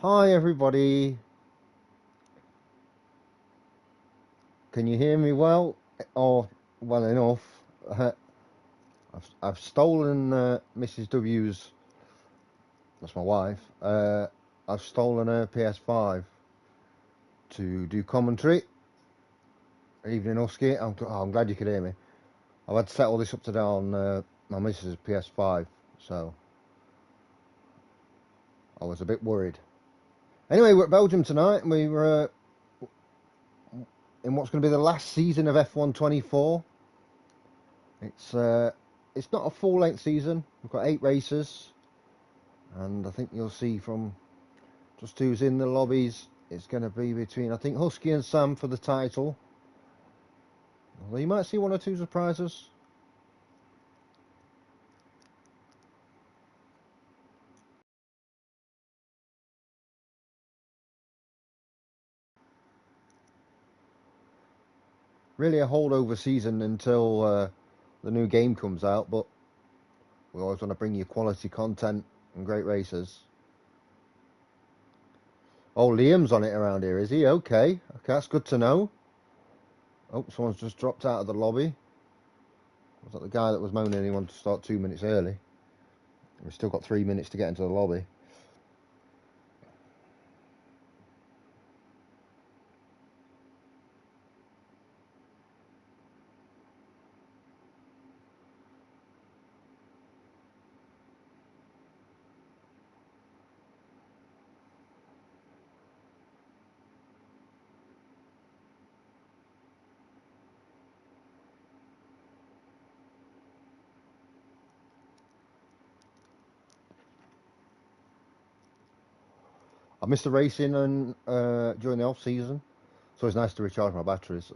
Hi everybody, can you hear me well? Or well enough? Uh, I've stolen Mrs. W's, that's my wife, I've stolen her PS5 to do commentary. Evening Husky, I'm glad you could hear me. I've had to set all this up today on my Mrs. PS5, so I was a bit worried. Anyway, we're at Belgium tonight, and we were in what's going to be the last season of F1 24. It's not a full-length season. We've got 8 races, and I think you'll see from just who's in the lobbies, it's going to be between, I think, Husky and Sam for the title. Although you might see 1 or 2 surprises. Really a holdover season until the new game comes out, but we always want to bring you quality content and great races. Oh, Liam's on it around here, is he? Okay, that's good to know. Oh, someone's just dropped out of the lobby. Was that the guy that was moaning he wanted to start 2 minutes early? We've still got 3 minutes to get into the lobby. I missed the racing and during the off season, so it's nice to recharge my batteries.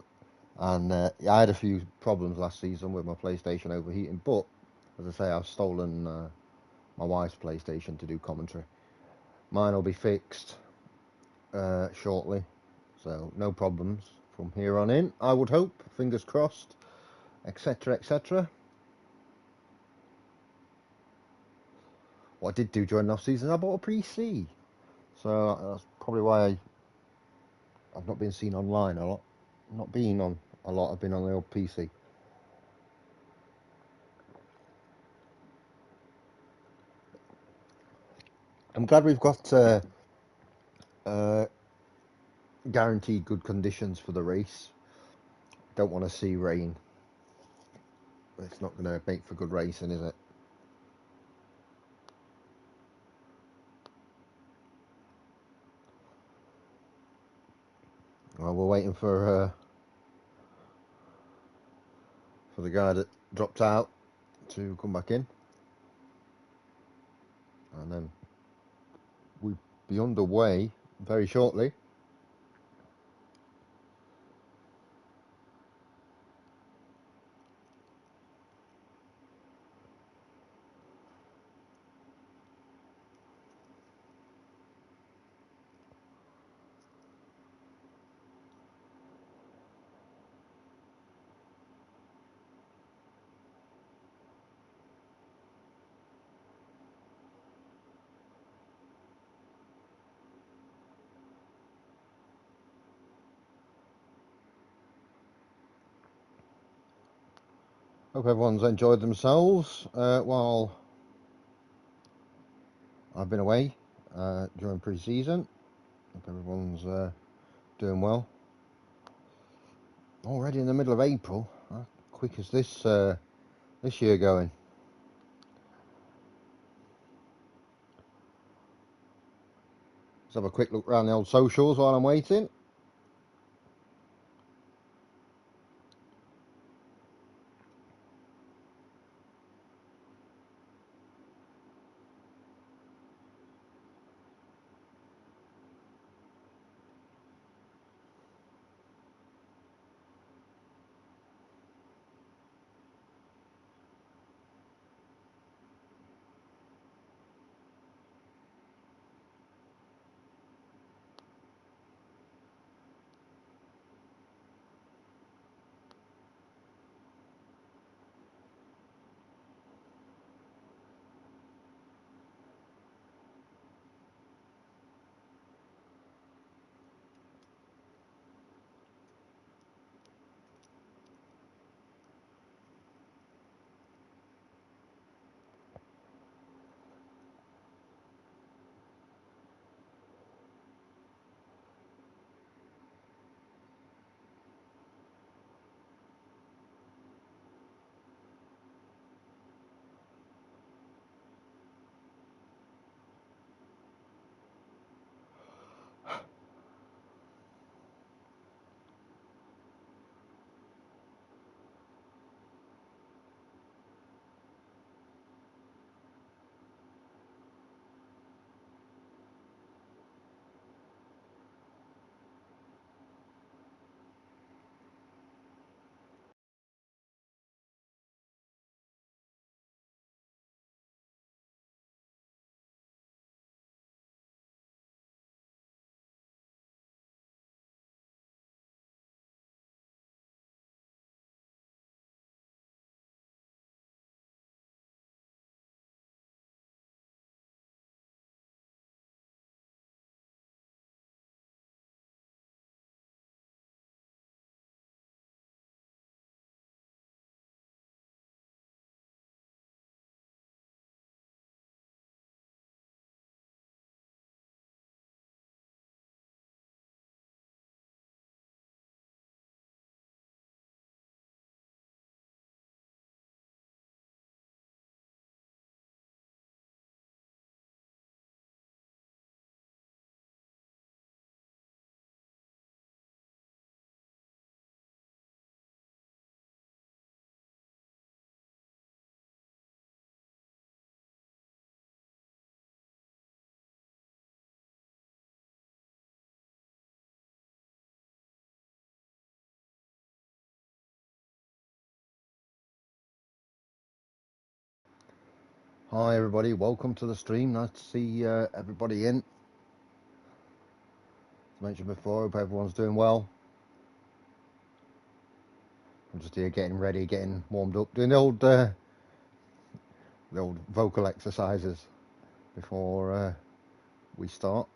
And I had a few problems last season with my PlayStation overheating, but as I say, I've stolen my wife's PlayStation to do commentary. Mine will be fixed shortly, so no problems from here on in. I would hope, fingers crossed, etc., etc. What I did do during the off season, I bought a PC, so that's probably why I've not been seen online a lot. Not been on a lot. I've been on the old PC. I'm glad we've got uh, guaranteed good conditions for the race. Don't want to see rain. It's not going to make for good racing, is it? Well, we're waiting for the guy that dropped out to come back in, and then we'll be underway very shortly. Hope everyone's enjoyed themselves while I've been away during pre-season. Hope everyone's doing well. Already in the middle of April. How quick is this year going? Let's have a quick look around the old socials while I'm waiting. Hi everybody, welcome to the stream. Nice to see everybody in. As mentioned before, hope everyone's doing well. I'm just here getting ready, getting warmed up, doing the old vocal exercises before we start.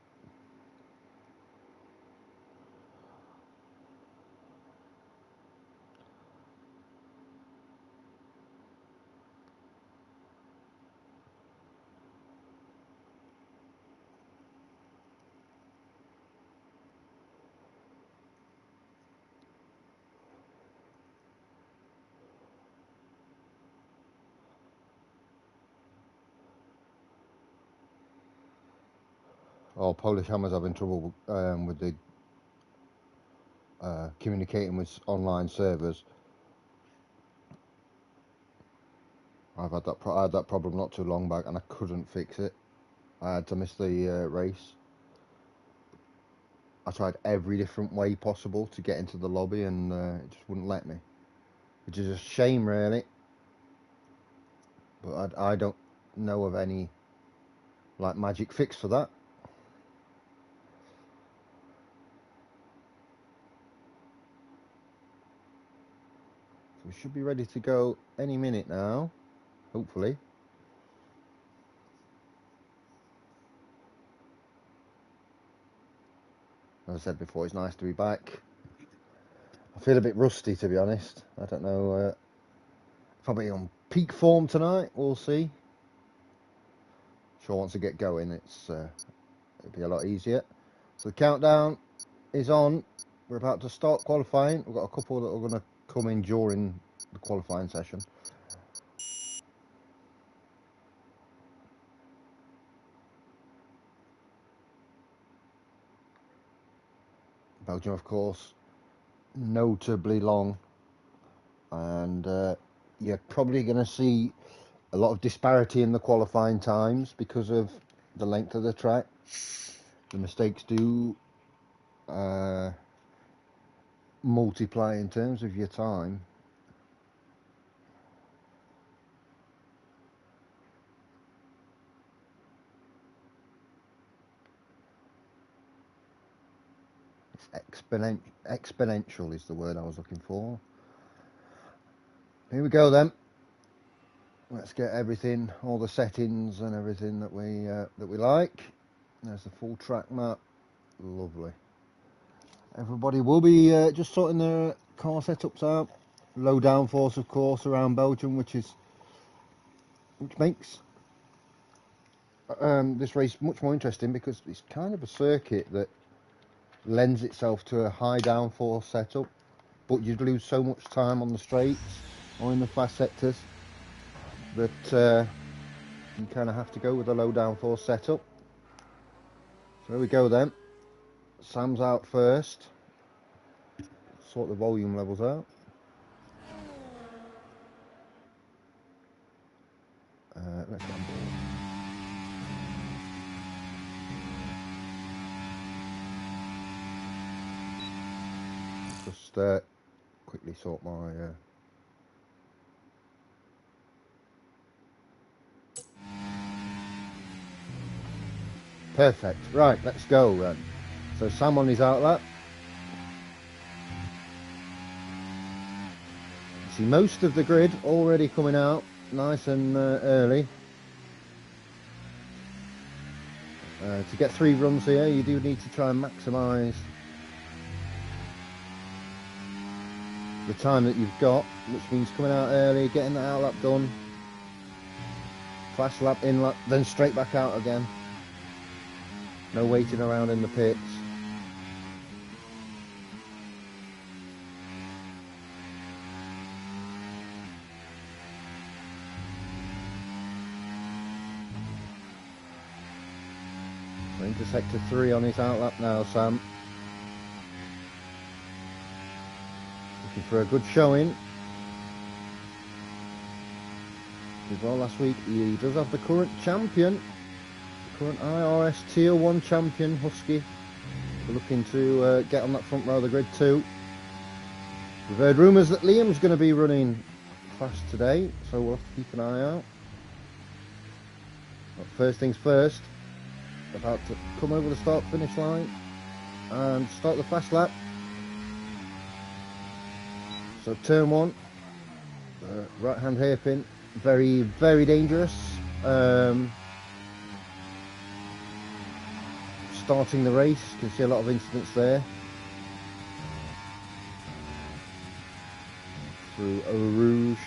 Oh, Polish Hammer's having trouble with the communicating with online servers. I had that problem not too long back, and I couldn't fix it. I had to miss the race. I tried every different way possible to get into the lobby, and it just wouldn't let me, which is a shame, really. But I don't know of any like magic fix for that. So we should be ready to go any minute now, hopefully. As I said before, it's nice to be back. I feel a bit rusty, to be honest. I don't know if I'll be on peak form tonight. We'll see. Sure, once I get going, it'll be a lot easier. So the countdown is on. We're about to start qualifying. We've got a couple that are going to come in during the qualifying session. Belgium, of course, notably long, and you're probably going to see a lot of disparity in the qualifying times because of the length of the track. The mistakes do multiply in terms of your time. It's exponential is the word I was looking for. Here we go then. Let's get everything, all the settings and everything that we like. There's the full track map. Lovely. Everybody will be just sorting their car setups out. Low downforce, of course, around Belgium, which makes this race much more interesting because it's kind of a circuit that lends itself to a high downforce setup, but you'd lose so much time on the straights or in the fast sectors that you kind of have to go with a low downforce setup. So here we go then. Sam's out first. Sort the volume levels out. Let's get on board. Just quickly sort my perfect. Right, let's go then. So Sam on his outlet. See most of the grid already coming out nice and early. To get 3 runs here, you do need to try and maximise the time that you've got, which means coming out early, getting that out lap done, fast lap, in lap, then straight back out again. No waiting around in the pits. Into sector 3 on his outlap now, Sam. Looking for a good showing. As well last week, he does have the current champion, the current IRS Tier 1 champion, Husky. We're looking to get on that front row of the grid too. We've heard rumours that Liam's going to be running fast today, so we'll have to keep an eye out. But first things first, about to come over the start finish line and start the fast lap. So turn 1, right hand hairpin, very, very dangerous. Starting the race, you can see a lot of incidents there. Through Eau Rouge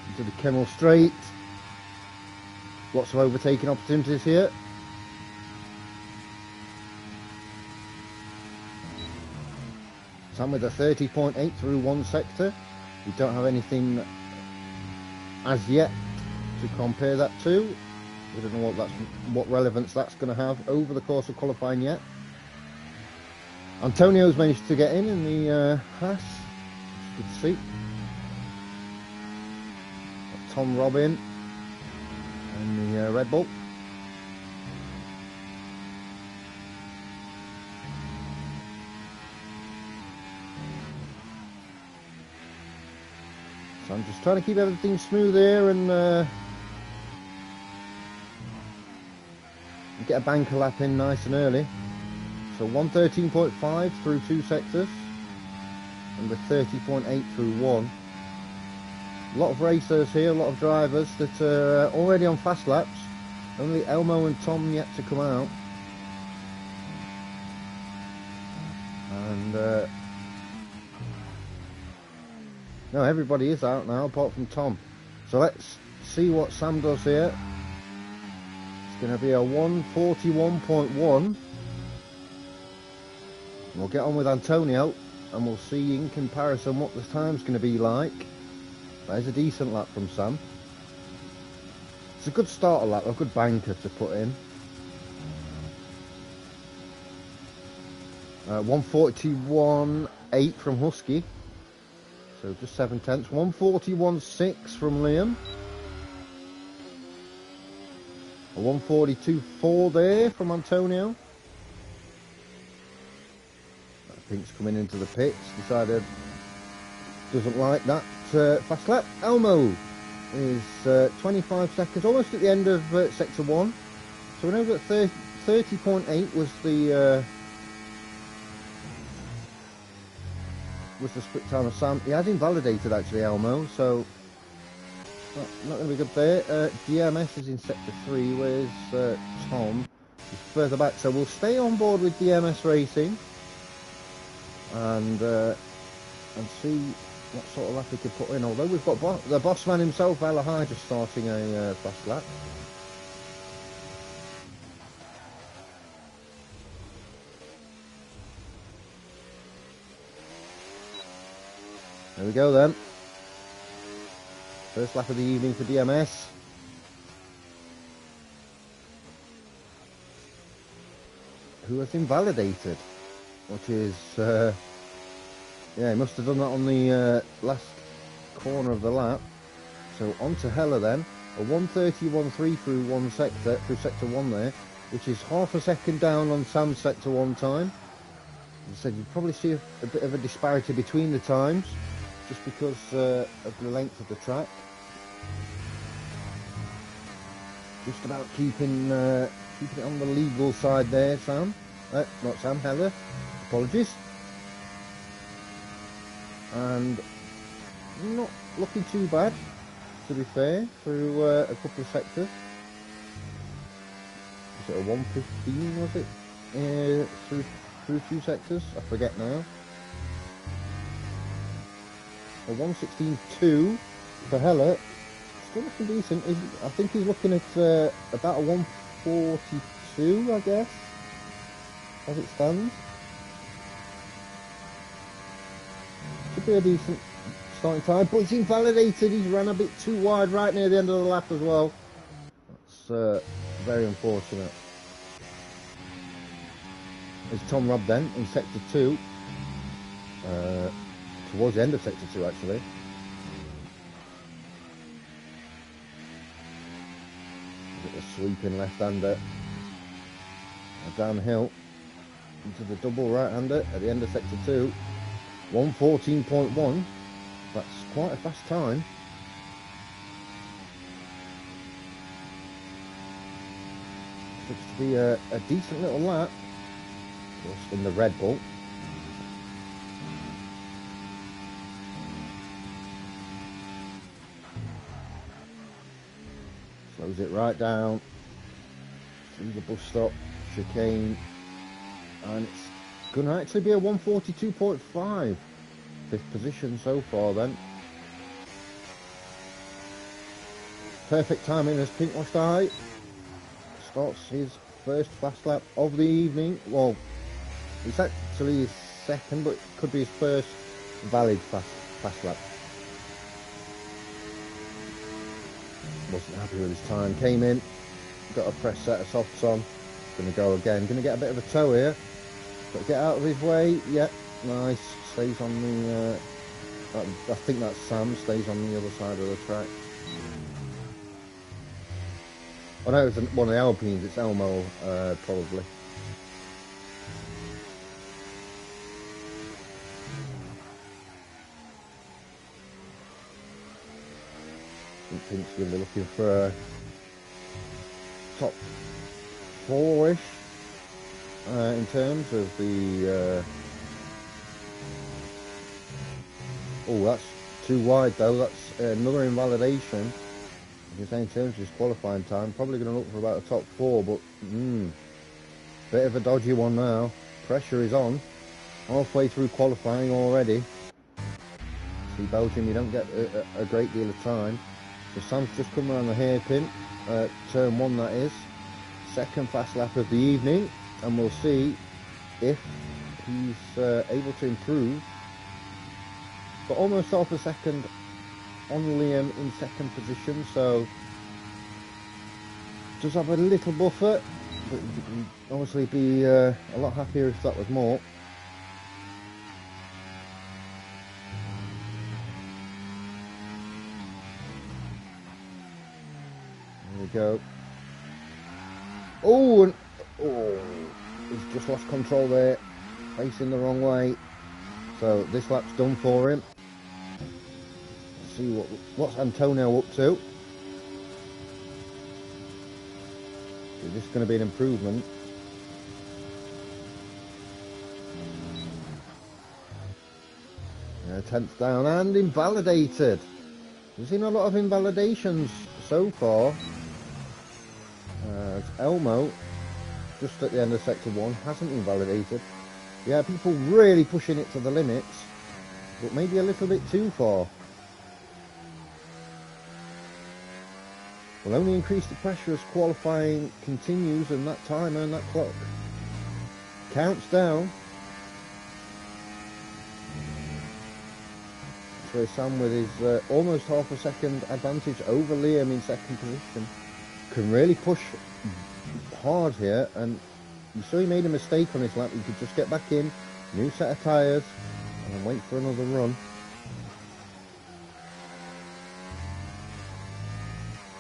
into the Kemmel Straight. Lots of overtaking opportunities here. Sam with a 30.8 through one sector. We don't have anything as yet to compare that to. We don't know what relevance that's going to have over the course of qualifying yet. Antonio's managed to get in the Haas. Good to see. Got Tom Robin and the Red Bull. So I'm just trying to keep everything smooth here and get a banker lap in nice and early. So 113.5 through 2 sectors and a 30.8 through 1. A lot of racers here, a lot of drivers that are already on fast laps. Only Elmo and Tom yet to come out. And no, everybody is out now apart from Tom. So let's see what Sam does here. It's going to be a 141.1. We'll get on with Antonio and we'll see in comparison what the time's going to be like. There's a decent lap from Sam. It's a good starter lap, a good banker to put in. 141.8 from Husky. So just 7 tenths. 141.6 from Liam. A 142.4 there from Antonio. Pink's coming into the pits. Decided doesn't like that fast lap. Elmo is 25 seconds, almost at the end of sector 1. So we know that 30.8 was the split time of Sam. He has invalidated actually, Elmo, so not going to be good there. DMS is in sector 3. Where's Tom? He's further back, so we'll stay on board with DMS Racing and see what sort of lap he could put in. Although we've got the boss man himself, Alahai, just starting a fast lap. There we go then. First lap of the evening for DMS. Who has invalidated, which is yeah, he must have done that on the last corner of the lap. So on to Hella then. A 131.3 through one sector, through sector 1 there, which is half a second down on Sam's sector 1 time. As I said, you'd probably see a bit of a disparity between the times, just because of the length of the track. Just about keeping it on the legal side there, Sam. Not Sam, Heather. Apologies. And not looking too bad, to be fair, through a couple of sectors. Was it a 115, was it? Through 2 sectors? I forget now. A 116.2 for Hella. Still looking decent. I think he's looking at about a 142, I guess, as it stands. Should be a decent starting time, but he's invalidated. He's ran a bit too wide right near the end of the lap as well. That's very unfortunate. There's Tom Robb then in sector 2. Towards the end of sector 2 actually. A sweeping left-hander downhill into the double right-hander at the end of sector 2. 114.1. That's quite a fast time. looks to be a decent little lap. Just in the Red Bull. Slows it right down through the bus stop, chicane, and it's going to actually be a 142.5. Fifth position so far then. Perfect timing as Pink Washed Eye starts his first fast lap of the evening. Well, it's actually his second, but it could be his first valid fast lap. Wasn't happy with his time. Came in, got a fresh set of softs on. Going to go again. Going to get a bit of a tow here. Got to get out of his way. Yep, nice. Stays on the. I think that's Sam. Stays on the other side of the track. Oh no, it's one of the Alpines. It's Elmo, probably. I think Pink's going to be looking for a top 4-ish in terms of the. Oh, that's too wide though. That's another invalidation. In terms of his qualifying time, probably going to look for about a top 4, but bit of a dodgy one now. Pressure is on. Halfway through qualifying already. See, Belgium, you don't get a great deal of time. So Sam's just come around the hairpin, turn 1 that is. Second fast lap of the evening, and we'll see if he's able to improve. But almost half a second on Liam in second position, so does have a little buffer, but you'd obviously be a lot happier if that was more. There we go. Oh, and he's just lost control there, facing the wrong way. So this lap's done for him. Let's see what's Antonio up to. Is this going to be an improvement? Yeah, 10th down and invalidated. We've seen a lot of invalidations so far. Elmo, just at the end of sector 1, hasn't invalidated. Yeah, people really pushing it to the limits, but maybe a little bit too far. Will only increase the pressure as qualifying continues and that timer and that clock counts down. So Sam with his almost half a second advantage over Liam in second position can really push hard here, and you saw he made a mistake on his lap. He could just get back in, new set of tyres, and wait for another run.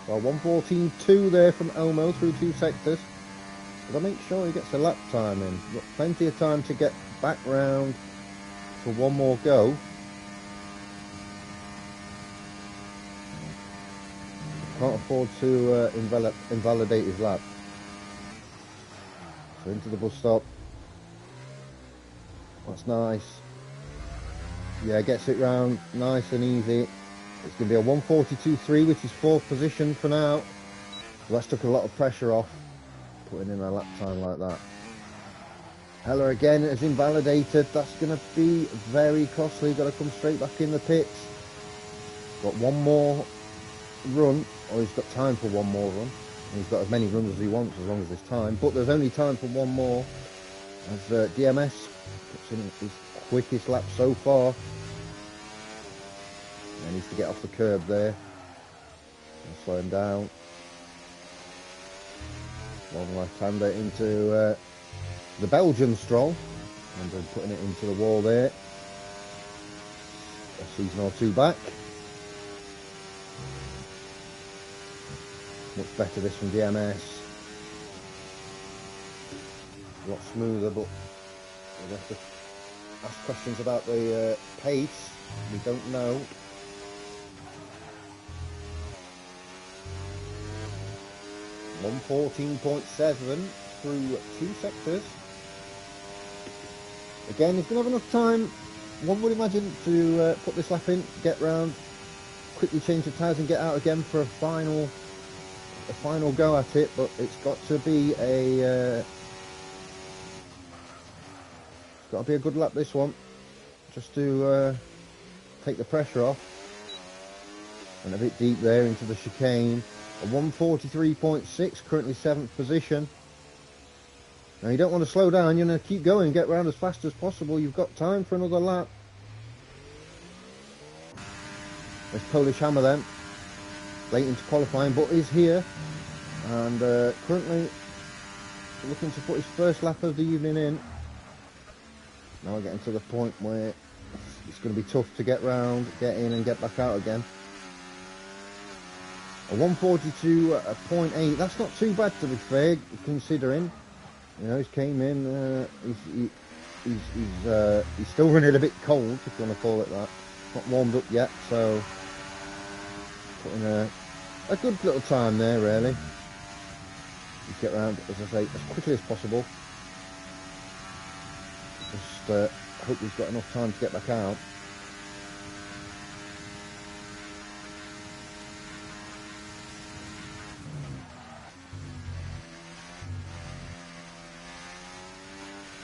So 1:14.2 there from Elmo through 2 sectors. But I'll make sure he gets a lap time in. Got plenty of time to get back round for one more go. Can't afford to invalidate his lap. So into the bus stop. That's nice. Yeah, gets it round nice and easy. It's going to be a 1:42.3, which is 4th position for now. So that's took a lot of pressure off, putting in a lap time like that. Heller again is invalidated. That's going to be very costly. Got to come straight back in the pits. Got one more run, or he's got time for one more run. And he's got as many runs as he wants as long as there's time. But there's only time for one more. As DMS puts in his quickest lap so far. He needs to get off the curb there and slow him down. Long left-hander into the Belgian stroll, and then putting it into the wall there. A season or 2 back. Much better this from DMS. A lot smoother, but we'll have to ask questions about the pace. We don't know. 114.7 through 2 sectors. Again, he's going to have enough time, one would imagine, to put this lap in, get round, quickly change the tyres and get out again for a final go at it. But it's got to be a good lap, this one, just to take the pressure off. And a bit deep there into the chicane. A 143.6, currently 7th position. Now you don't want to slow down, you're going to keep going, get round as fast as possible. You've got time for another lap. There's Polish Hammer then, late into qualifying, but is here. And currently looking to put his first lap of the evening in. Now we're getting to the point where it's going to be tough to get round, get in and get back out again. A 142.8, that's not too bad to be fair, considering, you know, he's came in, he's still running a bit cold, if you want to call it that. Not warmed up yet, so putting a good little time there, really. Just get around, as I say, as quickly as possible. Just hope he's got enough time to get back out.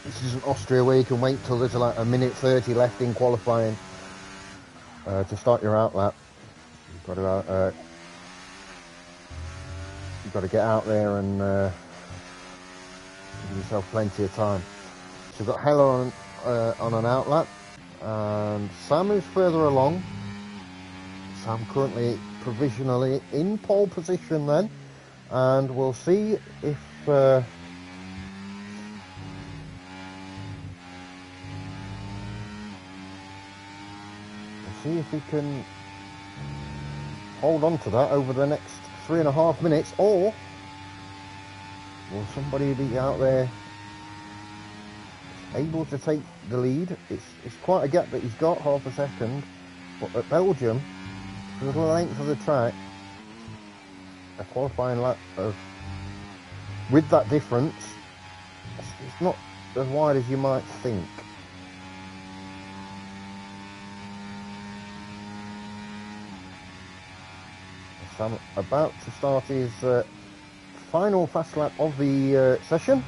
This isn't Austria where you can wait till there's like a minute 30 left in qualifying to start your out lap. You've got to get out there and give yourself plenty of time. So we've got Heller on an out lap, and Sam is further along. Sam currently provisionally in pole position then, and we'll see if he can hold on to that over the next 3.5 minutes, or will somebody be out there able to take the lead? It's quite a gap that he's got, half a second, but at Belgium, for the length of the track, a qualifying lap with that difference, it's not as wide as you might think. So I'm about to start his final fast lap of the session.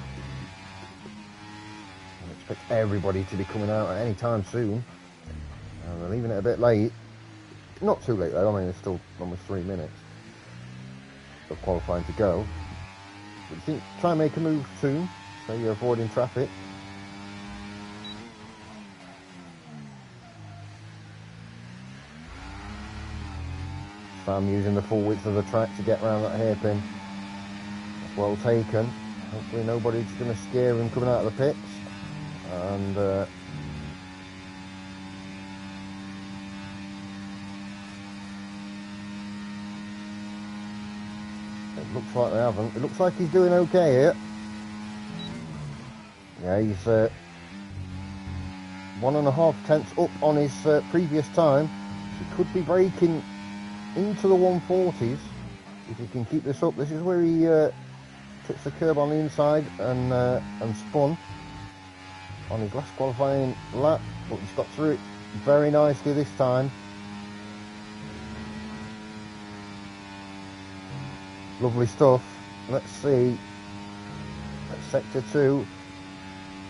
I expect everybody to be coming out at any time soon. They're leaving it a bit late. Not too late though, I mean there's still almost 3 minutes of qualifying to go. But you think, try and make a move soon, so you're avoiding traffic. I'm using the full width of the track to get around that hairpin. That's well taken. Hopefully nobody's going to scare him coming out of the pits. And it looks like they haven't. It looks like he's doing okay here. Yeah, he's 1.5 tenths up on his previous time. So he could be breaking into the 140s if he can keep this up. This is where he took the curb on the inside and spun on his last qualifying lap, but he's got through it very nicely this time. Lovely stuff. Let's see, at sector 2,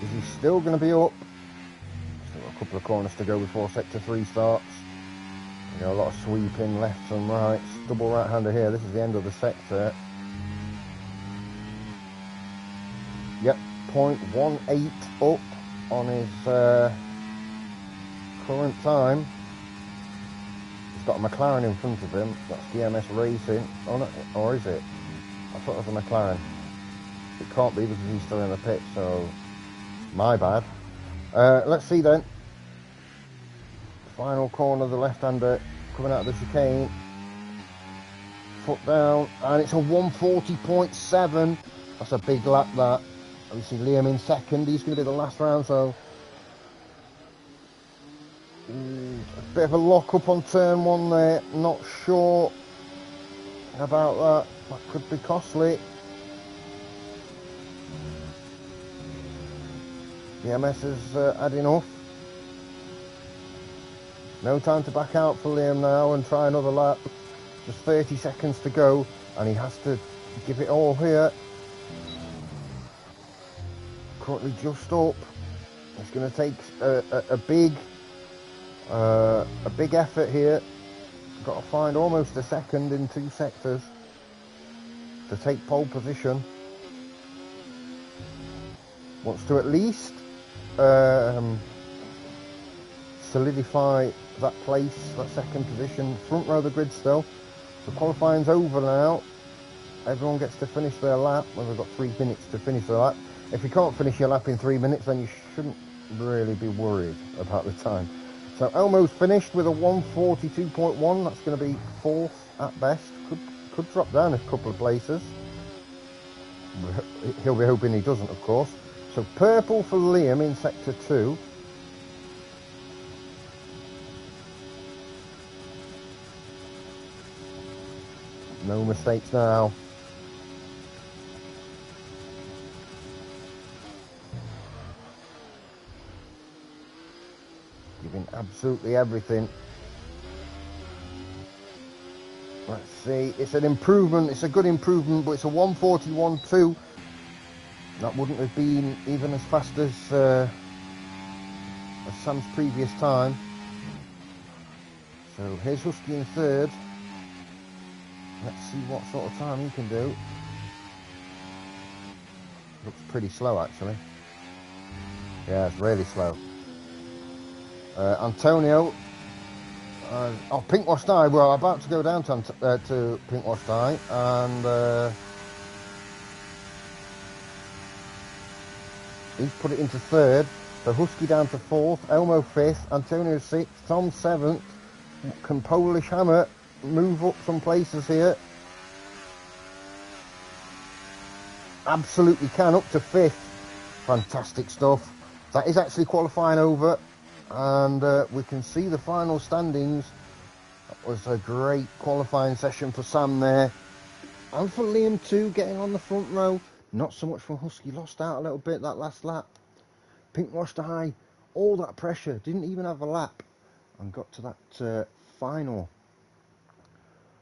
is he still going to be up? Still got a couple of corners to go before sector 3 starts. You know, a lot of sweeping lefts and rights. Double right-hander here. This is the end of the sector. Yep, 0.18 up on his current time. He's got a McLaren in front of him. That's DMS Racing. Oh, no, or is it? I thought it was a McLaren. It can't be because he's still in the pit, so my bad. Let's see then. Final corner, the left-hander coming out of the chicane. Foot down, and it's a 140.7. That's a big lap, that. And we see Liam in second. He's going to be the last round, so a bit of a lock-up on turn 1 there. Not sure about that. That could be costly. DMS has had enough. No time to back out for Liam now and try another lap. Just 30 seconds to go, and he has to give it all here. Currently just up. It's going to take a big effort here. Got to find almost a second in 2 sectors to take pole position. Wants to at least solidify that place, that second position, front row of the grid still. So qualifying's over now. Everyone gets to finish their lap. Well, they've got 3 minutes to finish their lap. If you can't finish your lap in 3 minutes, then you shouldn't really be worried about the time. So Elmo's finished with a 1:42.1. That's going to be 4th at best. Could drop down a couple of places. He'll be hoping he doesn't, of course. So purple for Liam in sector 2. No mistakes now. Giving absolutely everything. Let's see. It's an improvement. It's a good improvement, but it's a 1:41.2. That wouldn't have been even as fast as Sam's previous time. So here's Husky in 3rd. Let's see what sort of time he can do. Looks pretty slow, actually. Yeah, it's really slow. Antonio. Pink Washed Eye. We're about to go down to Pink Washed Eye, and he's put it into 3rd. So Husky down to 4th, Elmo 5th, Antonio 6th, Tom 7th. Can Polish Hammer move up some places here? Absolutely can, up to 5th. Fantastic stuff. That is actually qualifying over, and we can see the final standings. That was a great qualifying session for Sam there, and for Liam too, getting on the front row. Not so much for Husky, lost out a little bit that last lap. Pink Washed Eye, all that pressure, didn't even have a lap, and got to that final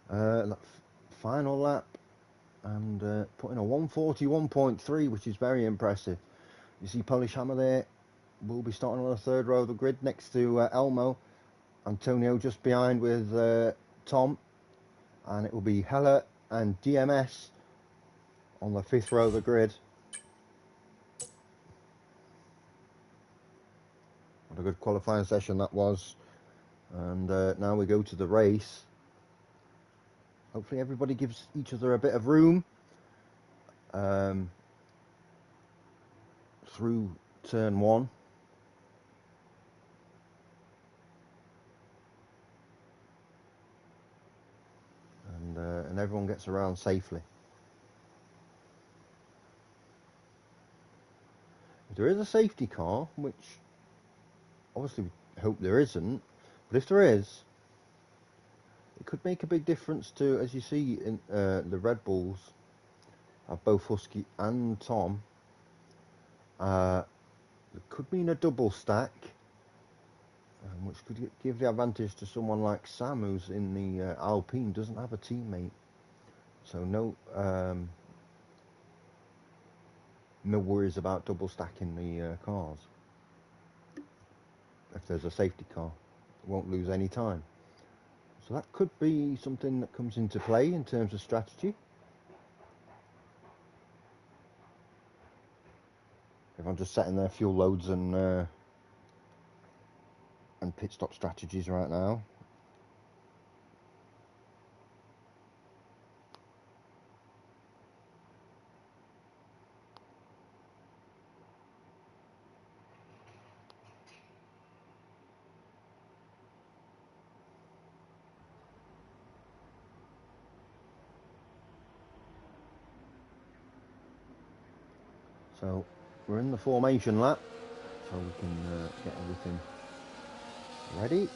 lap, and put in a 1:41.3, which is very impressive. You see Polish Hammer there will be starting on the 3rd row of the grid next to Elmo. Antonio just behind with Tom, and it will be Hella and DMS on the 5th row of the grid. What a good qualifying session that was. And now we go to the race. Hopefully everybody gives each other a bit of room through turn 1. And everyone gets around safely. If there is a safety car, which obviously we hope there isn't, but if there is, it could make a big difference to, as you see in the Red Bulls of both Husky and Tom. It could mean a double stack, which could give the advantage to someone like Sam, who's in the Alpine, doesn't have a teammate. So no worries about double stacking the cars. If there's a safety car, it won't lose any time. So that could be something that comes into play in terms of strategy. Everyone's just setting their fuel loads and pit stop strategies right now. So we're in the formation lap, so we can get everything ready.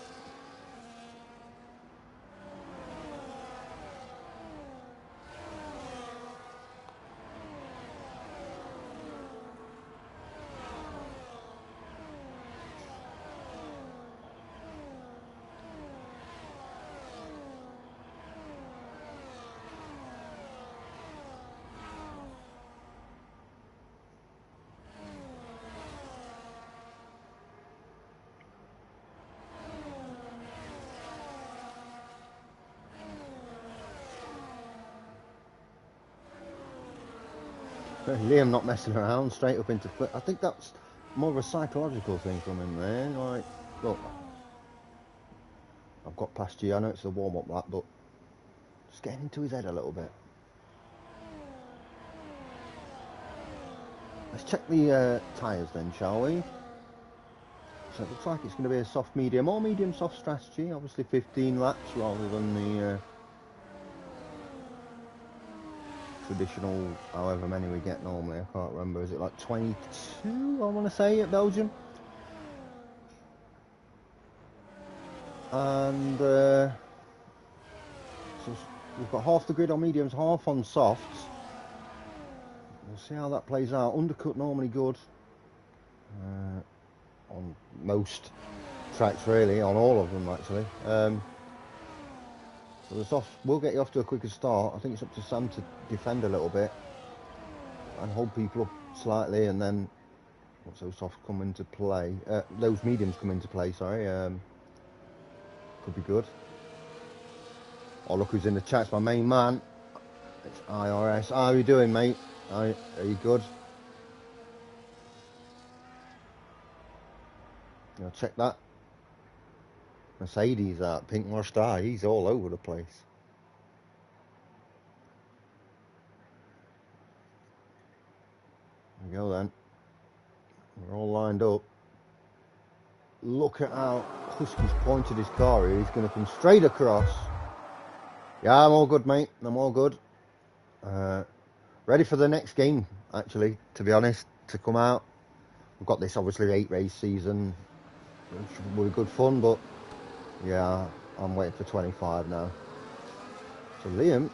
Liam not messing around, straight up into flip. I think that's more of a psychological thing from him there. Like, look, I've got past you. I know it's a warm-up lap, but just getting into his head a little bit. Let's check the tyres then, shall we? So it looks like it's going to be a soft medium or medium soft strategy. Obviously 15 laps rather than the traditional however many we get normally. I can't remember. Is it like 22 I want to say at Belgium? And so we've got half the grid on mediums, half on softs. We'll see how that plays out. Undercut normally good on most tracks, really, on all of them actually. So the soft will get you off to a quicker start. I think it's up to Sam to defend a little bit and hold people up slightly, and then once those softs come into play, those mediums come into play, sorry, could be good. Oh, look who's in the chat, it's my main man. It's IRS. How are you doing, mate? Are you good? I'll check that. Mercedes, that pink washed eye, he's all over the place. There we go then. We're all lined up. Look at how Husky's pointed his car here. He's going to come straight across. Yeah, I'm all good, mate. I'm all good. Ready for the next game, actually, to be honest, to come out. We've got this, obviously, 8-race season, which will be good fun, but yeah, I'm waiting for 25 now. So Liam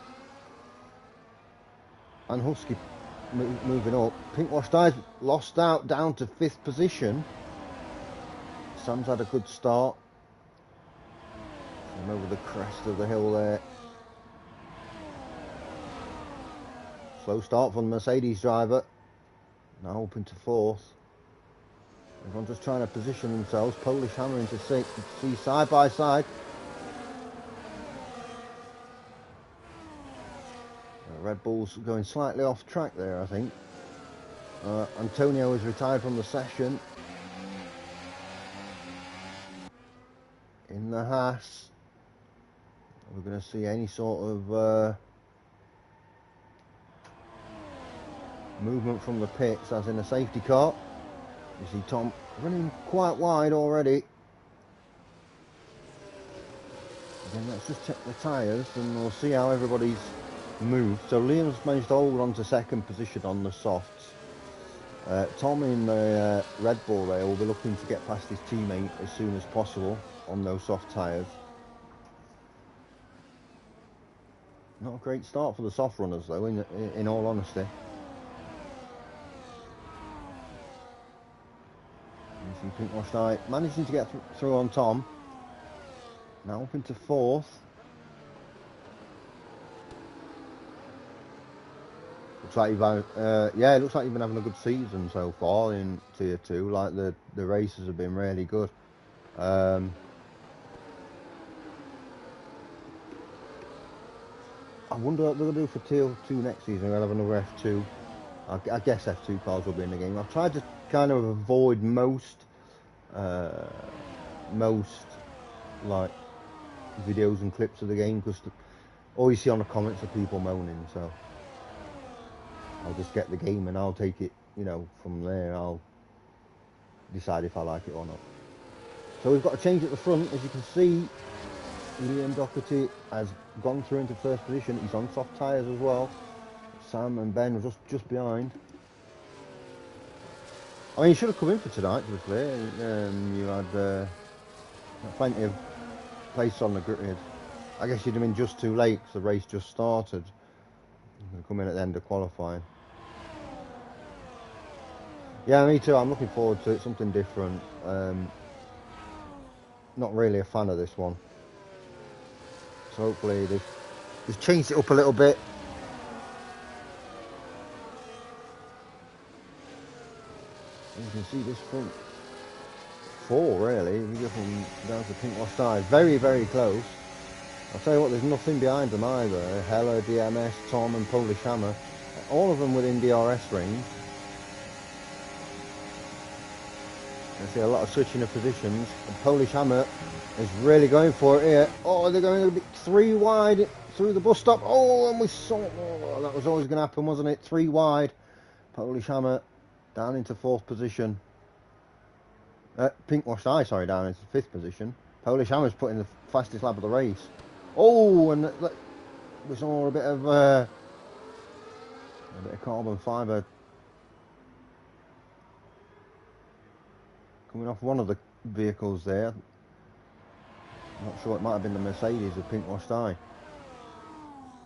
and Husky moving up. Pink washed eyes lost out down to 5th position. Sam's had a good start. And over the crest of the hill there. Slow start from the Mercedes driver. Now up into 4th. Everyone's just trying to position themselves. Polish hammer into 6th. You can see side by side. Red Bull's going slightly off track there, I think. Antonio is retired from the session. In the Haas. We're going to see any sort of movement from the pits, as in a safety car. You see Tom running quite wide already. Again, let's just check the tyres and we'll see how everybody's moved. So Liam's managed to hold on to 2nd position on the softs. Tom in the Red Bull there will be looking to get past his teammate as soon as possible on those soft tyres. Not a great start for the soft runners though, in all honesty. You see Pink Washed Eye managing to get through on Tom. Now up into 4th. Looks like it looks like you've been having a good season so far in Tier 2. Like the races have been really good. I wonder what they'll do for Tier 2 next season. We'll have another F2. I guess F2 cars will be in the game. I've tried to kind of avoid most like videos and clips of the game because all you see on the comments are people moaning. So I'll just get the game and I'll take it, from there. I'll decide if I like it or not. So we've got a change at the front. As you can see, Liam Doherty has gone through into 1st position. He's on soft tyres as well. Sam and Ben are just behind. I mean, you should have come in for tonight, to be clear. You had plenty of place on the grid. I guess you'd have been just too late because the race just started. You're going to come in at the end of qualifying. Yeah, me too. I'm looking forward to it. Something different. Not really a fan of this one. So hopefully they've changed it up a little bit. You can see this front 4 really. If you go from down to Pink Washed Eye, very, very close. I'll tell you what, there's nothing behind them either. Heller, DMS, Tom and Polish Hammer. All of them within DRS range. I see a lot of switching of positions. The Polish Hammer is really going for it here. Oh, they're going a bit 3 wide through the bus stop. Oh, and we saw, oh, that was always going to happen, wasn't it? 3 wide. Polish Hammer down into 4th position. Pink Washed Eye, sorry, down into 5th position. Polish Hammer's putting the fastest lap of the race. Oh, and we saw a bit of carbon fibre coming off one of the vehicles there. I'm not sure, it might have been the Mercedes with Pink Washed Eye.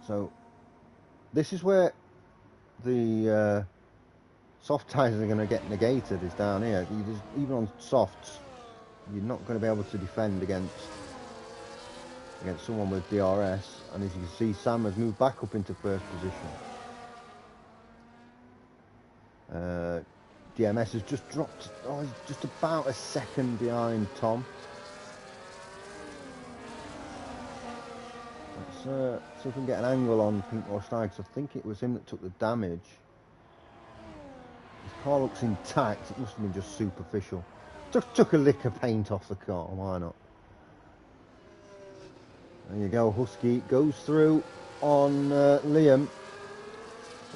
So this is where the soft tyres are going to get negated, is down here. Even on softs, you're not going to be able to defend against someone with DRS. And as you can see, Sam has moved back up into 1st position. DMS has just dropped, he's just about a second behind Tom. Let's see if we can get an angle on Pink Washed Eye, because I think it was him that took the damage. His car looks intact, it must have been just superficial. Took a lick of paint off the car, why not? There you go, Husky goes through on Liam.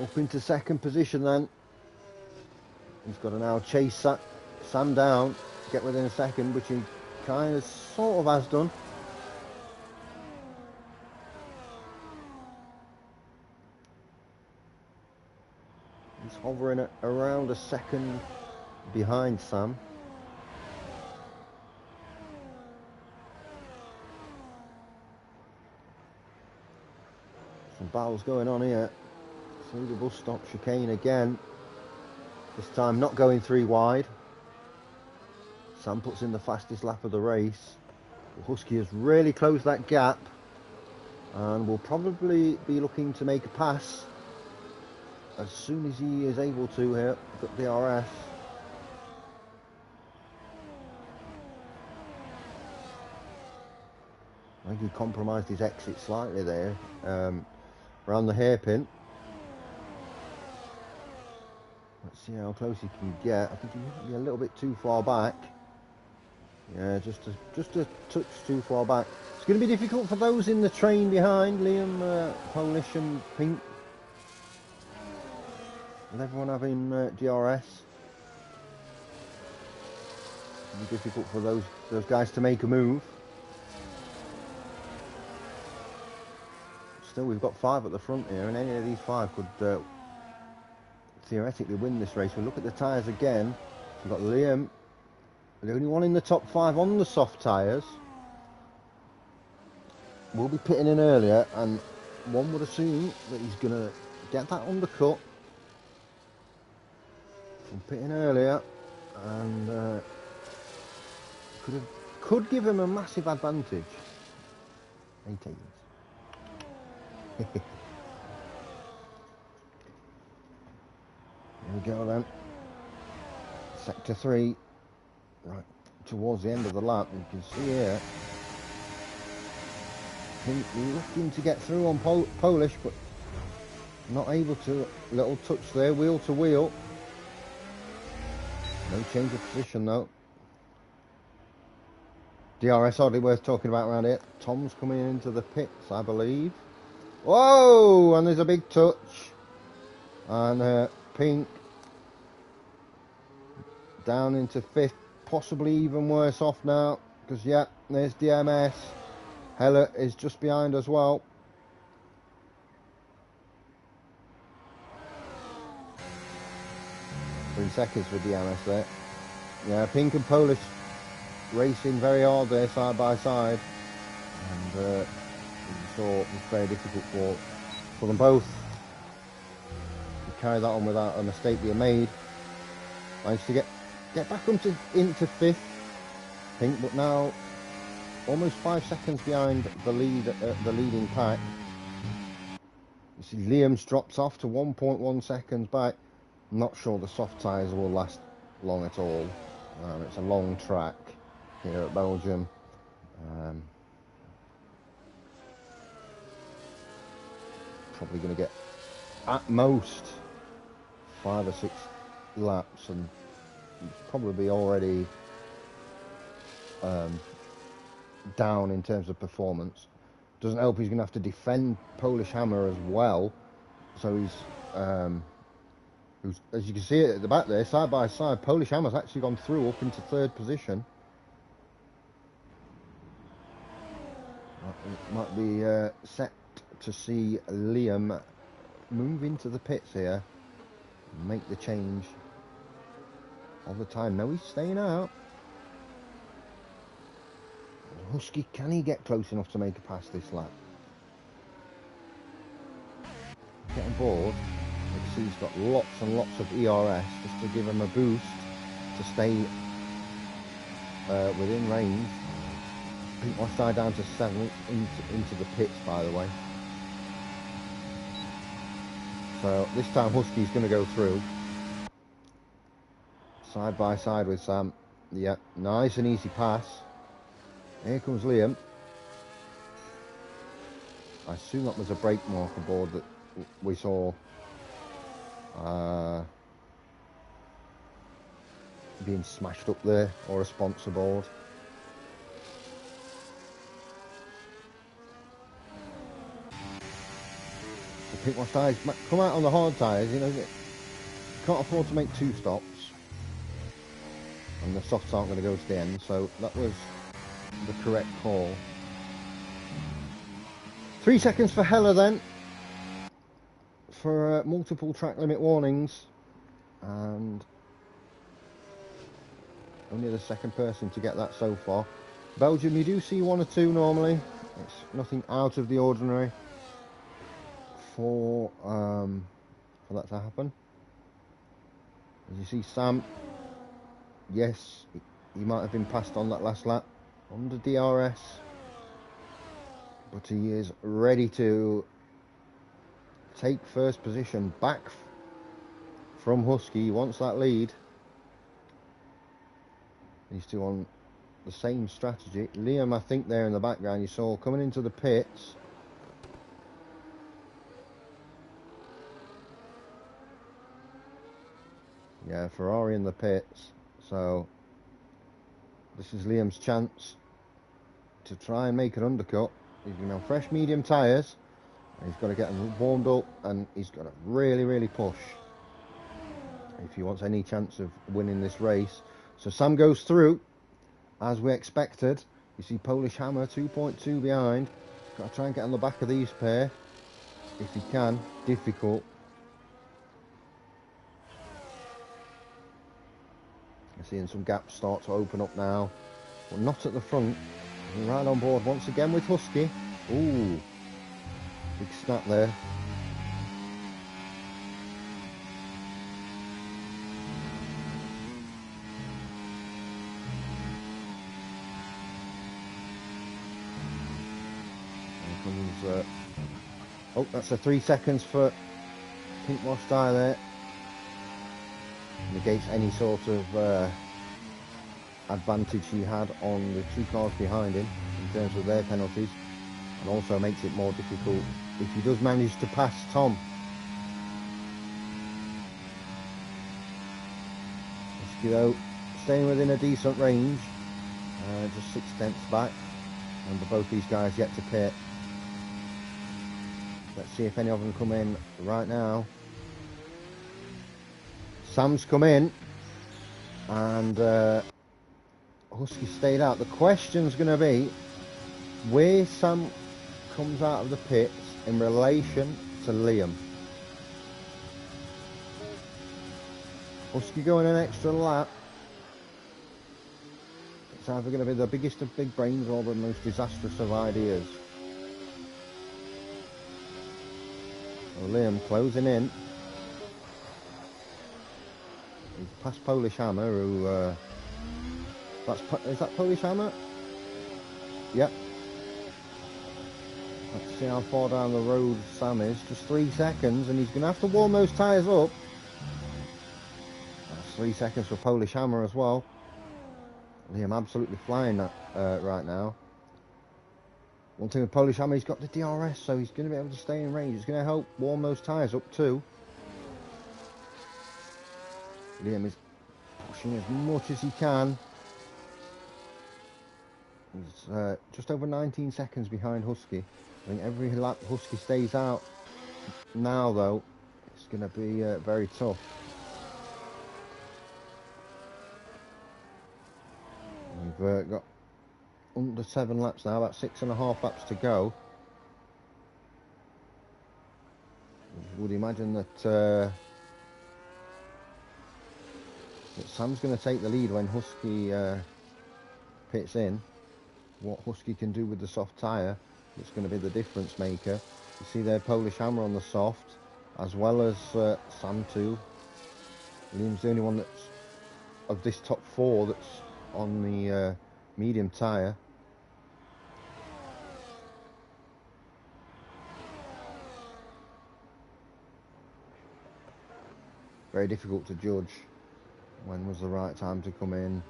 Up into 2nd position then. He's got to now chase Sam down, get within a second, which he kind of sort of has done. He's hovering at around a second behind Sam. Some battles going on here. Through the bus stop chicane again. This time not going 3 wide. Sam puts in the fastest lap of the race. The Husky has really closed that gap and will probably be looking to make a pass as soon as he is able to here. Got DRS. I think he compromised his exit slightly there, around the hairpin. Let's see how close he can get. I think he might be a little bit too far back. Yeah, just a touch too far back. It's going to be difficult for those in the train behind, Liam, Polish and Pink. With everyone having DRS. It'll be difficult for those guys to make a move. Still, we've got 5 at the front here, and any of these 5 could theoretically win this race. We'll look at the tyres again. We've got Liam, the only one in the top 5 on the soft tyres. We'll be pitting in earlier, and one would assume that he's going to get that undercut from pitting earlier, and could give him a massive advantage. 18s. Here we go then. Sector 3, right towards the end of the lap. You can see here, Pink looking to get through on Polish, but not able to. Little touch there, wheel to wheel. No change of position though. DRS hardly worth talking about around here. Tom's coming into the pits, I believe. Whoa! And there's a big touch. And Pink down into 5th, possibly even worse off now. Because, yeah, there's DMS. Heller is just behind as well. In seconds with DMS there. Yeah, Pink and Polish racing very hard there, side by side. And so it was very difficult for them both to carry that on without a mistake being made. Managed to get back into 5th, Pink, but now almost 5 seconds behind the leading pack. You see Liam's drops off to 1.1 seconds back. I'm not sure the soft tyres will last long at all. It's a long track here at Belgium. Probably going to get at most 5 or 6 laps and probably already down in terms of performance. Doesn't help he's going to have to defend Polish Hammer as well. So he's, as you can see at the back there, side by side, Polish Hammer's actually gone through up into 3rd position. Might be set to see Liam move into the pits here and make the change of the time. No, he's staying out. Husky, can he get close enough to make a pass this lap? Getting bored. You can see he's got lots and lots of ERS just to give him a boost to stay within range. Pink Wash Tie down to 7th into the pits, by the way. So this time Husky's going to go through. Side by side with Sam. Yeah, nice and easy pass. Here comes Liam. I assume that was a brake marker board that we saw being smashed up there, or a sponsor board. The Pink Wash tyres come out on the hard tyres, you know, you can't afford to make 2 stops. And the softs aren't going to go to the end, so that was the correct call. 3 seconds for Heller then, for multiple track limit warnings, and only the 2nd person to get that so far. Belgium, you do see 1 or 2 normally. It's nothing out of the ordinary for that to happen. As you see, Sam, yes, he might have been passed on that last lap under DRS, but he is ready to take 1st position back from Husky. He wants that lead. These two on the same strategy. Liam, I think there in the background, you saw coming into the pits. Yeah, Ferrari in the pits. So this is Liam's chance to try and make an undercut. He's going to have fresh medium tyres. He's got to get them warmed up, and he's got to really push if he wants any chance of winning this race. So Sam goes through as we expected. You see Polish Hammer 2.2 behind. Got to try and get on the back of these pair if he can. Difficult. You're seeing some gaps start to open up now, but not at the front. We're right on board once again with Husky. Ooh, big snap there. Oh, that's a 3 seconds for Pink Wash Tie there. Negates any sort of advantage he had on the 2 cars behind him in terms of their penalties, and also makes it more difficult if he does manage to pass Tom. Husky though staying within a decent range, just 6 tenths back, and both these guys yet to pit. Let's see if any of them come in right now. Sam's come in, and Husky stayed out. The question's going to be where Sam comes out of the pits in relation to Liam. Husky going an extra lap. It's either going to be the biggest of big brains or the most disastrous of ideas. So Liam closing in. He's past Polish Hammer, who is that Polish Hammer? Yep. Let's see how far down the road Sam is. Just 3 seconds, and he's going to have to warm those tyres up. That's 3 seconds for Polish Hammer as well. Liam absolutely flying that right now. One thing with Polish Hammer, he's got the DRS, so he's going to be able to stay in range. It's going to help warm those tyres up too. Liam is pushing as much as he can. He's just over 19 seconds behind Husky. I think every lap Husky stays out now, though, it's going to be very tough. We've got under 7 laps now, about 6.5 laps to go. I would imagine that Sam's going to take the lead when Husky pits in. What Husky can do with the soft tyre, it's going to be the difference maker. You see their Polish Hammer on the soft, as well as Sam too. Liam's the only one that's of this top 4 that's on the medium tyre. Very difficult to judge when was the right time to come in.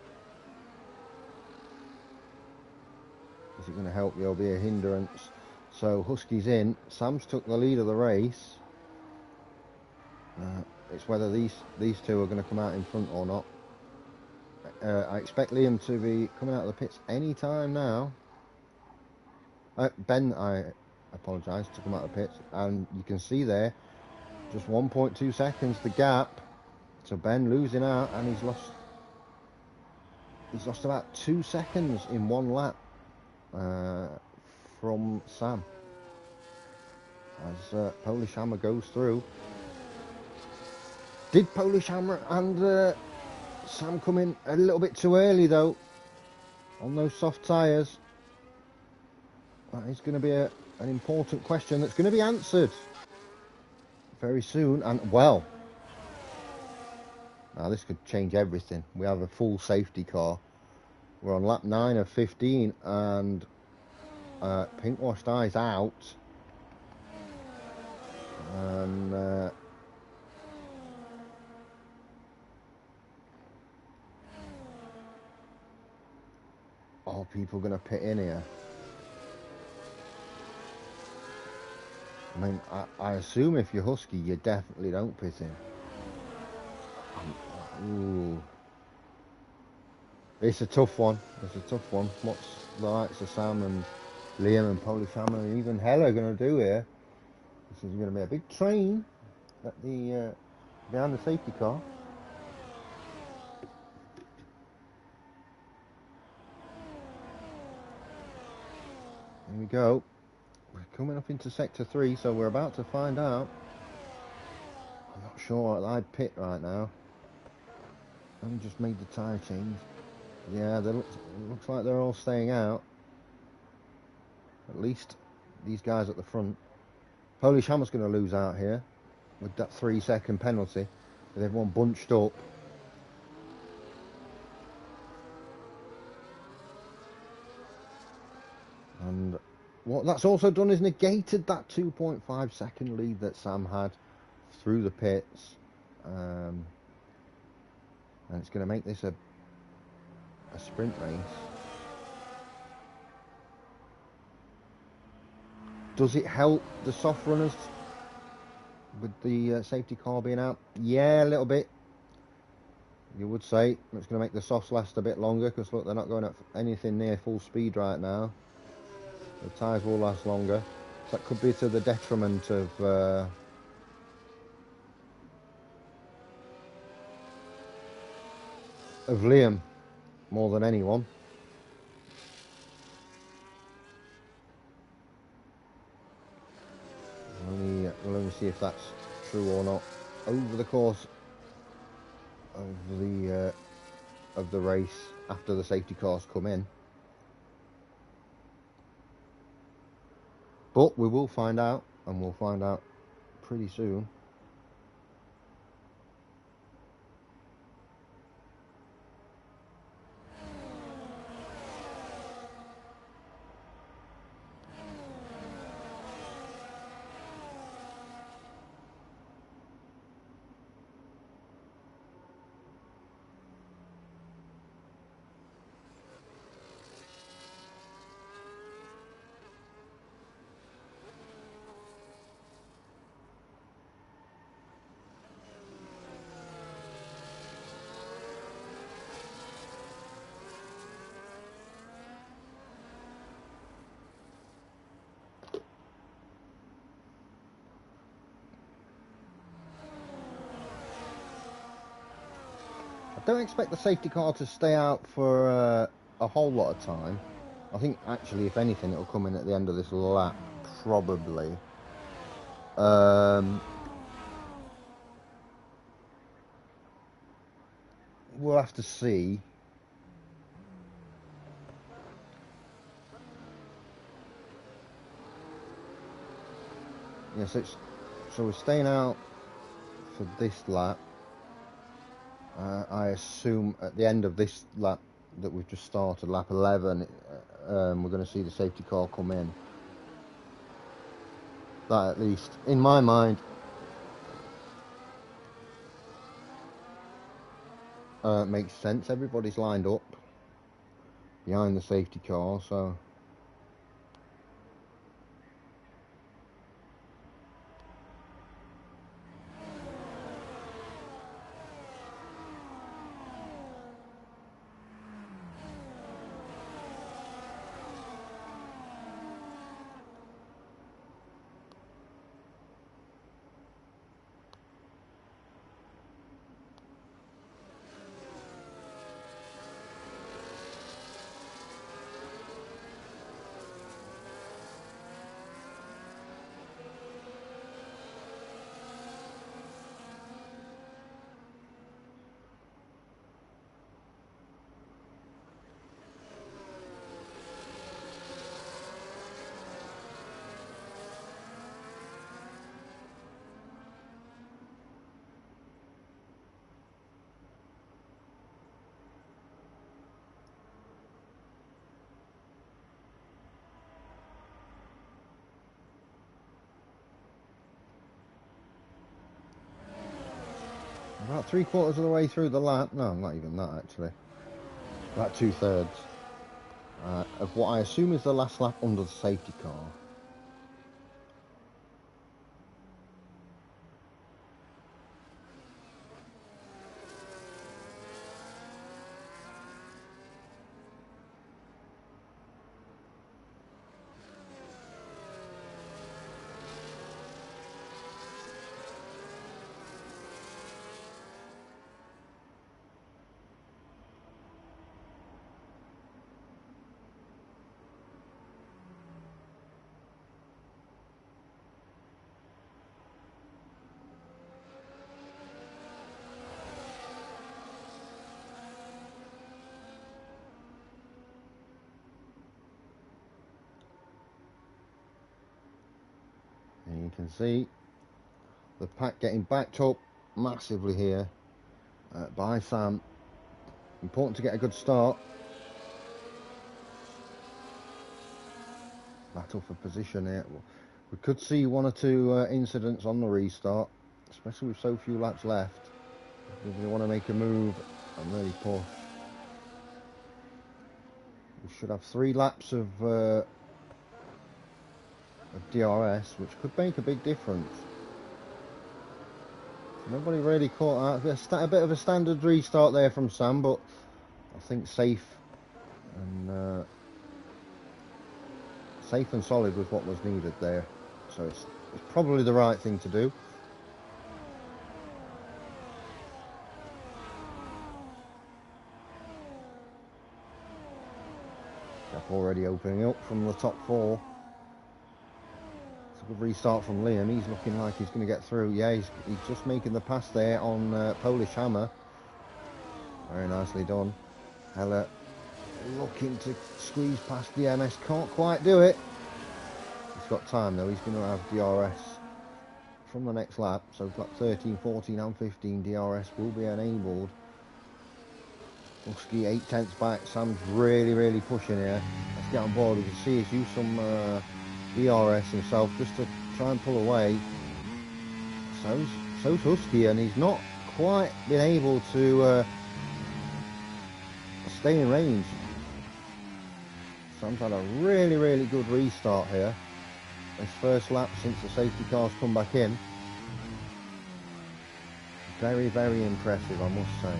Is it going to help you or be a hindrance? So Husky's in. Sam's took the lead of the race. It's whether these two are going to come out in front or not. I expect Liam to be coming out of the pits any time now. Ben, I apologise, to come out of the pits, and you can see there, just 1.2 seconds the gap. So Ben losing out, and he's lost about 2 seconds in one lap from Sam as Polish Hammer goes through. Did Polish Hammer and Sam come in a little bit too early though on those soft tyres? That is going to be an important question that's going to be answered very soon. And well, now this could change everything. We have a full safety car. We're on lap 9 of 15 and Pink Washed Eyes out. And are people going to pit in here? I mean, I assume if you're Husky, you definitely don't pit in. Ooh. It's a tough one. It's a tough one. What's the likes of Sam and Liam and Polish Hammer and even Hella going to do here? This is going to be a big train at the behind the safety car. Here we go. We're coming up into sector 3, so we're about to find out. I'm not sure I'd pit right now. I've just made the tyre change. Yeah, it looks like they're all staying out. At least these guys at the front. Polish Hammer's going to lose out here with that 3-second penalty with everyone bunched up. And what that's also done is negated that 2.5 second lead that Sam had through the pits. And it's going to make this a sprint race. Does it help the soft runners with the safety car being out? Yeah, a little bit. You would say it's going to make the softs last a bit longer because look, they're not going at anything near full speed right now. The tyres will last longer. So that could be to the detriment of Liam more than anyone. We'll only see if that's true or not over the course of the race after the safety cars come in. But we will find out, and we'll find out pretty soon. don't expect the safety car to stay out for a whole lot of time. I think actually, if anything, it'll come in at the end of this lap, probably. We'll have to see. Yeah, so we're staying out for this lap. I assume at the end of this lap that we've just started, lap 11, we're going to see the safety car come in. That, at least in my mind, makes sense. Everybody's lined up behind the safety car, so about 3/4 of the way through the lap. No, not even that actually. About 2/3 of what I assume is the last lap under the safety car. And you can see the pack getting backed up massively here by Sam. Important to get a good start. Battle for position here. We could see 1 or 2 incidents on the restart, especially with so few laps left. If we want to make a move and really push, we should have 3 laps of DRS, which could make a big difference. Nobody really caught out. A bit of a standard restart there from Sam, but I think safe and solid was what was needed there. So it's probably the right thing to do. Jeff already opening up from the top 4. It's a good restart from Liam. He's looking like he's going to get through. Yeah, he's just making the pass there on Polish Hammer. Very nicely done. Hella looking to squeeze past DMS. Can't quite do it. He's got time though. He's going to have DRS from the next lap. So he's got 13, 14 and 15 DRS will be enabled. Husky 8/10 back. Sam's really pushing here. Let's get on board. We can see he's used some DRS himself just to try and pull away. So's Husky, and he's not quite been able to stay in range. Sam's had a really good restart here. His first lap since the safety car's come back in. Very impressive, I must say.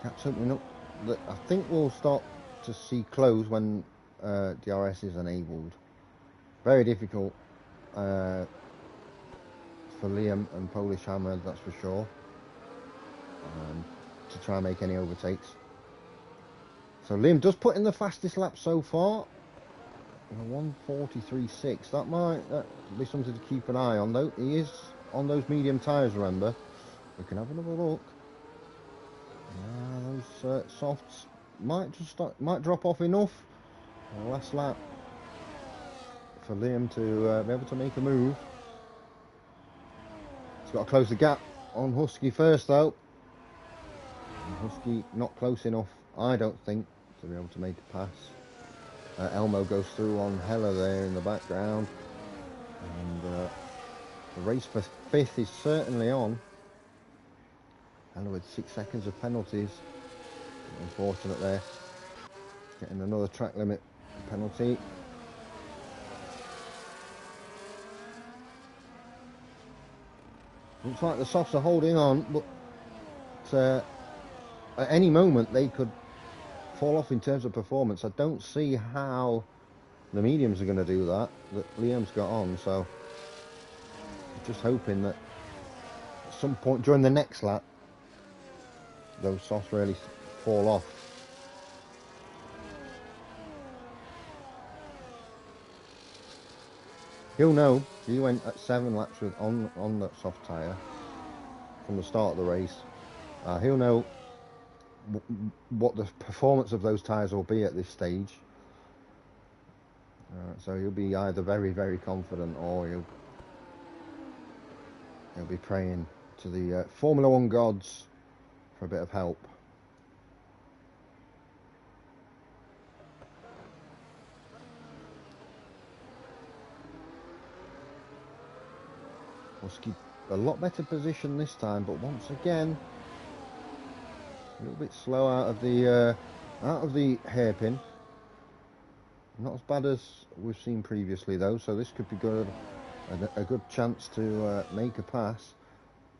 Gap's opening up. I think we'll stop to see close when DRS is enabled. Very difficult for Liam and Polish Hammer, that's for sure, to try and make any overtakes. So Liam does put in the fastest lap so far, 1:43.6. That might be something to keep an eye on, though. He is on those medium tyres, remember. We can have another look. Those softs might drop off enough. Last lap for Liam to be able to make a move. He's got to close the gap on Husky first, though. And Husky not close enough, I don't think, to be able to make a pass. Elmo goes through on Heller there in the background, and the race for 5th is certainly on. Heller with 6 seconds of penalties. Unfortunate there. Getting another track limit penalty. Looks like the softs are holding on, but at any moment they could fall off in terms of performance. I don't see how the mediums are going to do that Liam's got on, so just hoping that at some point during the next lap those softs really fall off. He'll know. He went at 7 laps on that soft tyre from the start of the race. He'll know what the performance of those tyres will be at this stage. So he'll be either very, very confident, or he'll be praying to the Formula One gods for a bit of help. Husky a lot better position this time, but once again a little bit slow out of the hairpin. Not as bad as we've seen previously, though, so this could be good. A good chance to make a pass.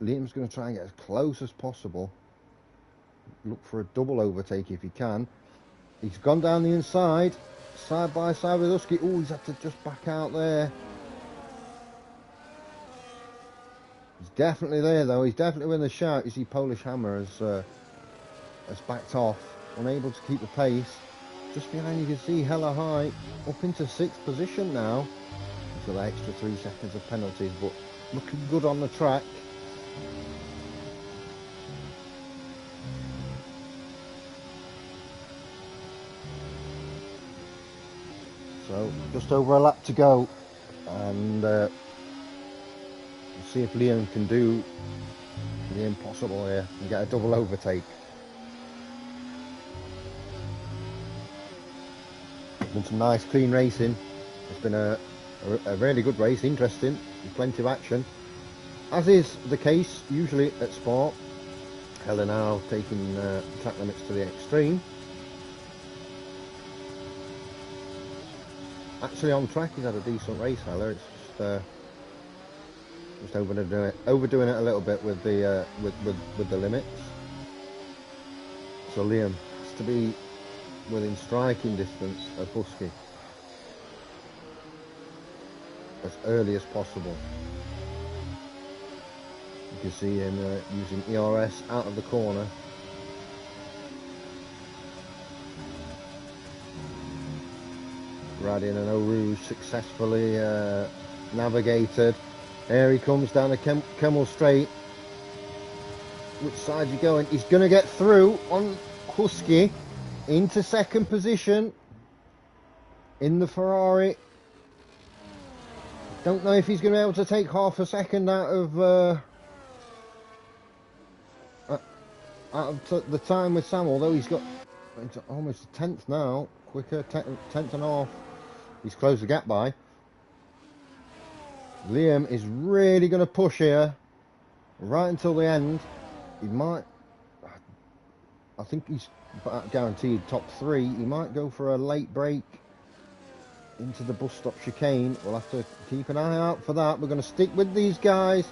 Liam's going to try and get as close as possible. Look for a double overtake if he can. He's gone down the inside, side by side with Husky. Oh, he's had to just back out there. He's definitely there, though. He's definitely within the shout. You see Polish Hammer has backed off, unable to keep the pace. Just behind you can see Hella High up into 6th position now. For the extra 3 seconds of penalties, but looking good on the track. So just over a lap to go, and we'll see if Liam can do the impossible here and get a double overtake. Been some nice clean racing. It's been a really good race, interesting, with plenty of action, as is the case usually at Sport. Heller now taking track limits to the extreme. Actually on track he's had a decent race, Heller. It's just overdoing it a little bit with the limits. So Liam has to be within striking distance of Husky as early as possible. You can see him using IRS out of the corner. Radin and Eau Rouge successfully navigated. There he comes down the Kemmel Straight. Which side you going? He's going to get through on Husky into 2nd position in the Ferrari. Don't know if he's going to be able to take half a second out of the time with Sam, although he's got almost a 10th now. Quicker, 10th and a half. He's closed the gap by. Liam is really going to push here right until the end. He might, I think he's guaranteed top 3. He might go for a late break into the bus stop chicane. We'll have to keep an eye out for that. We're going to stick with these guys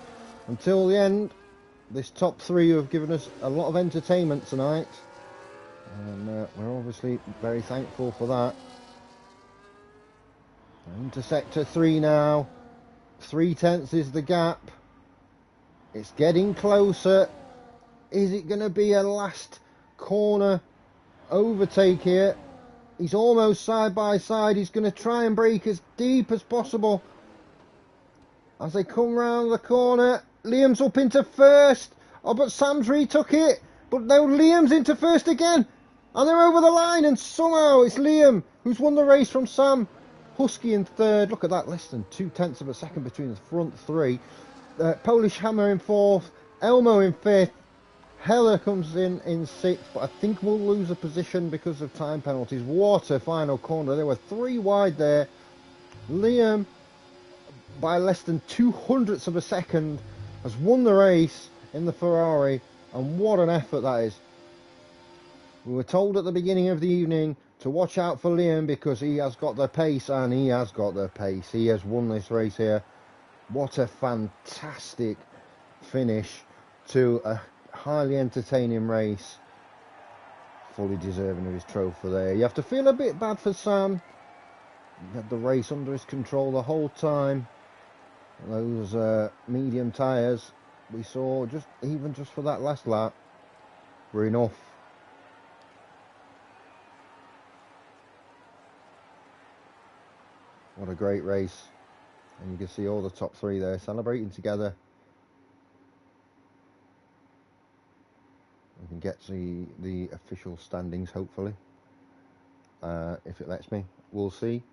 until the end. This top 3 have given us a lot of entertainment tonight. And we're obviously very thankful for that. Into sector 3 now. 3/10 is the gap. It's getting closer. Is it going to be a last corner overtake here? He's almost side by side. He's going to try and brake as deep as possible as they come round the corner. Liam's up into first. Oh, but Sam's retook it. But now Liam's into first again. And they're over the line. And somehow it's Liam who's won the race from Sam. Husky in third. Look at that. Less than 0.2 of a second between the front three. Polish Hammer in fourth. Elmo in fifth. Heller comes in sixth, but I think we'll lose a position because of time penalties. What a final corner. There were 3 wide there. Liam, by less than 0.02 of a second, has won the race in the Ferrari, and what an effort that is. We were told at the beginning of the evening to watch out for Liam because he has got the pace, and he has got the pace. He has won this race here. What a fantastic finish to a highly entertaining race. Fully deserving of his trophy there. You have to feel a bit bad for Sam. He had the race under his control the whole time. Those medium tyres we saw just for that last lap were enough. What a great race. And you can see all the top 3 there celebrating together. We can get to the official standings, hopefully. If it lets me. We'll see.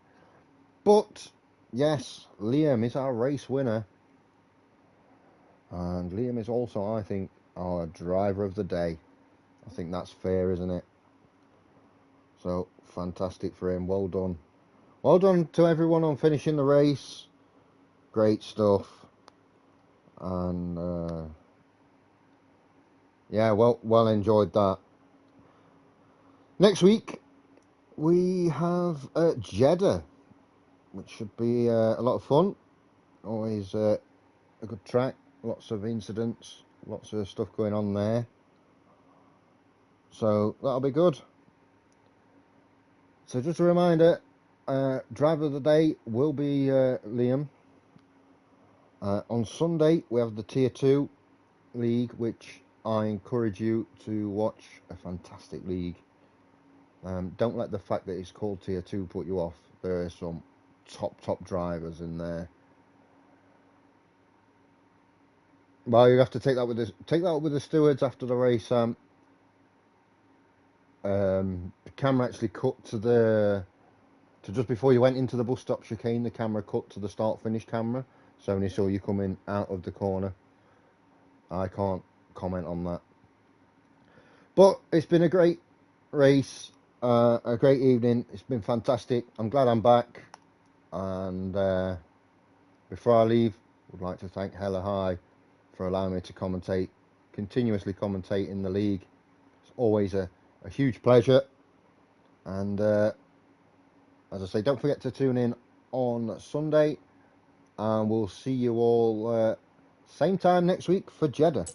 But, yes, Liam is our race winner. And Liam is also, I think, our driver of the day. I think that's fair, isn't it? So, fantastic for him. Well done. Well done to everyone on finishing the race. Great stuff. And, yeah, well enjoyed that. Next week, we have Jeddah, which should be a lot of fun. Always a good track. Lots of incidents. Lots of stuff going on there. So, that'll be good. So, just a reminder, driver of the day will be Liam. On Sunday, we have the Tier 2 league, which I encourage you to watch. A fantastic league. Don't let the fact that it's called Tier 2 put you off. There are some top drivers in there. Well, you have to take that up with the stewards after the race. The camera actually cut to just before you went into the bus stop chicane. The camera cut to the start finish camera, so when he saw you coming out of the corner. I can't comment on that. But it's been a great race, a great evening. It's been fantastic. I'm glad I'm back. And before I leave, I would like to thank Hella High for allowing me to continuously commentate in the league. It's always a huge pleasure. And as I say, don't forget to tune in on Sunday. And we'll see you all same time next week for Jeddah.